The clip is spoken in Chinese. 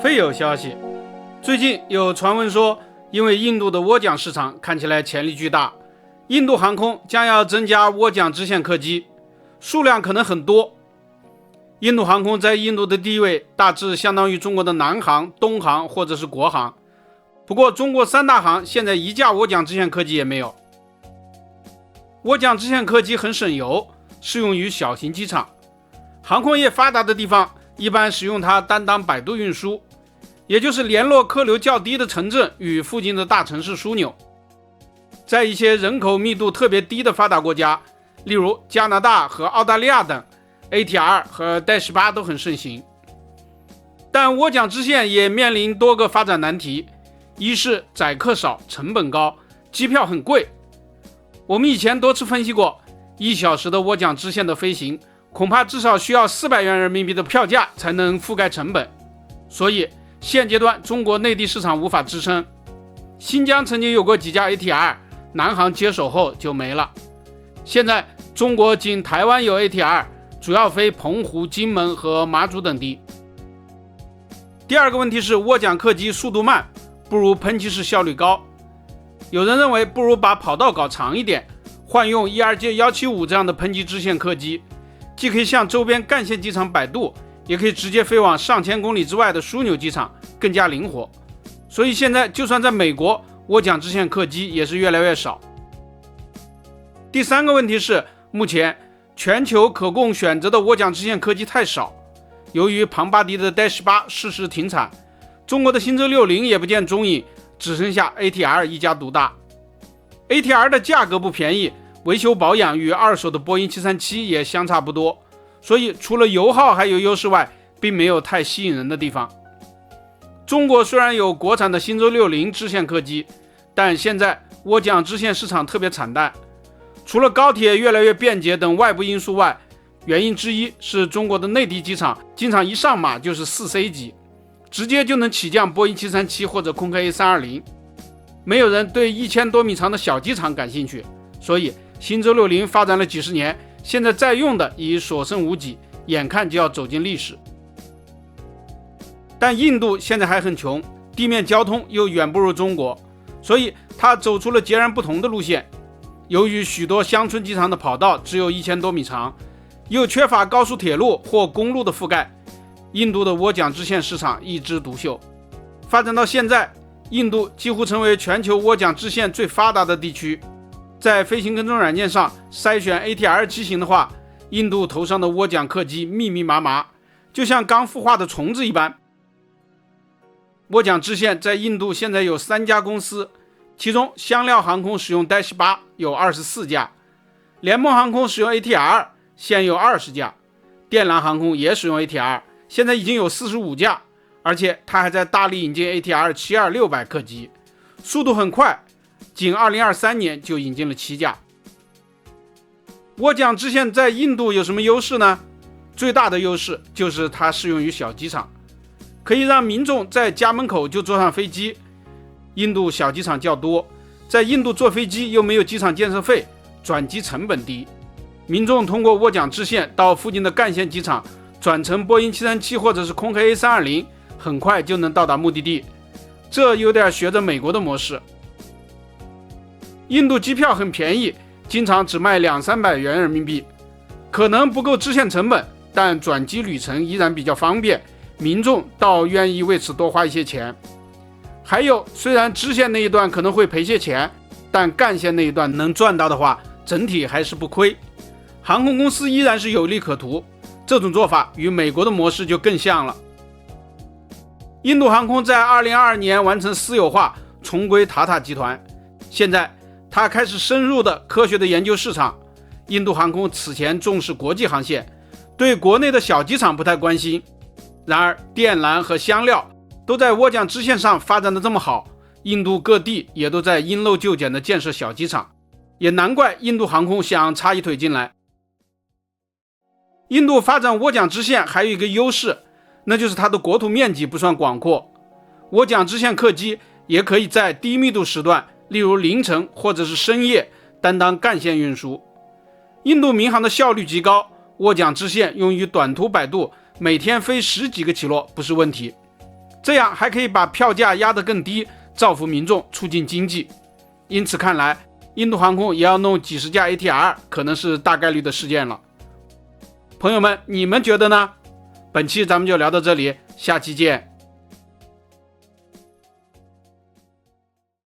非有消息，最近有传闻说，因为印度的涡桨市场看起来潜力巨大，印度航空将要增加涡桨支线客机，数量可能很多。印度航空在印度的地位大致相当于中国的南航、东航或者是国航，不过中国三大航现在一架涡桨支线客机也没有。涡桨支线客机很省油，适用于小型机场，航空业发达的地方一般使用它担当摆渡运输，也就是联络客流较低的城镇与附近的大城市枢纽。在一些人口密度特别低的发达国家，例如加拿大和澳大利亚等， ATR 和 -8 都很盛行。但涡桨支线也面临多个发展难题，一是载客少，成本高，机票很贵。我们以前多次分析过，1小时的涡桨支线的飞行恐怕至少需要400元人民币的票价才能覆盖成本，所以现阶段中国内地市场无法支撑。新疆曾经有过几架 ATR， 南航接手后就没了。现在中国仅台湾有 ATR， 主要飞澎湖、金门和马祖等地。第二个问题是涡桨客机速度慢，不如喷气式效率高。有人认为不如把跑道搞长一点，换用 ERJ175 这样的喷气支线客机，既可以向周边干线机场摆渡，也可以直接飞往上千公里之外的枢纽机场，更加灵活。所以现在就算在美国，涡桨支线客机也是越来越少。第三个问题是，目前全球可供选择的涡桨支线客机太少，由于庞巴迪的 -8 适时停产，中国的新舟60也不见踪影，只剩下 ATR 一家独大。 ATR 的价格不便宜，维修保养与二手的波音737也相差不多，所以除了油耗还有优势外，并没有太吸引人的地方。中国虽然有国产的新舟60支线客机，但现在涡桨支线市场特别惨淡，除了高铁越来越便捷等外部因素外，原因之一是中国的内地机场经常一上马就是 4C 级，直接就能起降波音737或者空客 A320， 没有人对1000多米长的小机场感兴趣，所以新舟60发展了几十年，现在在用的已所剩无几，眼看就要走进历史。但印度现在还很穷，地面交通又远不如中国，所以它走出了截然不同的路线。由于许多乡村机场的跑道只有1000多米长，又缺乏高速铁路或公路的覆盖，印度的涡桨支线市场一枝独秀。发展到现在，印度几乎成为全球涡桨支线最发达的地区。在飞行跟踪软件上筛选 ATR 机型的话，印度头上的涡桨客机密密麻麻，就像刚孵化的虫子一般。涡桨支线在印度现在有3家公司，其中香料航空使用 -8 有24架，联盟航空使用 ATR 现有20架，电缆航空也使用 ATR， 现在已经有45架，而且它还在大力引进 ATR 72600客机，速度很快，仅2023年就引进了7架。涡桨支线在印度有什么优势呢？最大的优势就是它适用于小机场，可以让民众在家门口就坐上飞机。印度小机场较多，在印度坐飞机又没有机场建设费，转机成本低，民众通过涡桨支线到附近的干线机场，转乘波音737或者是空客 A320， 很快就能到达目的地。这有点学着美国的模式。印度机票很便宜，经常只卖200-300元人民币，可能不够支线成本，但转机旅程依然比较方便，民众倒愿意为此多花一些钱。还有，虽然支线那一段可能会赔些钱，但干线那一段能赚到的话，整体还是不亏。航空公司依然是有利可图，这种做法与美国的模式就更像了。印度航空在2022年完成私有化，重归塔塔集团，现在它开始深入的科学的研究市场。印度航空此前重视国际航线，对国内的小机场不太关心。然而电缆和香料都在涡桨支线上发展的这么好，印度各地也都在因陋就简的建设小机场，也难怪印度航空想插一腿进来。印度发展涡桨支线还有一个优势，那就是它的国土面积不算广阔，涡桨支线客机也可以在低密度时段，例如凌晨或者是深夜，担当干线运输。印度民航的效率极高，涡桨支线用于短途摆渡，每天飞10几个起落不是问题。这样还可以把票价压得更低，造福民众，促进经济。因此看来，印度航空也要弄几十架 ATR 可能是大概率的事件了。朋友们，你们觉得呢？本期咱们就聊到这里，下期见。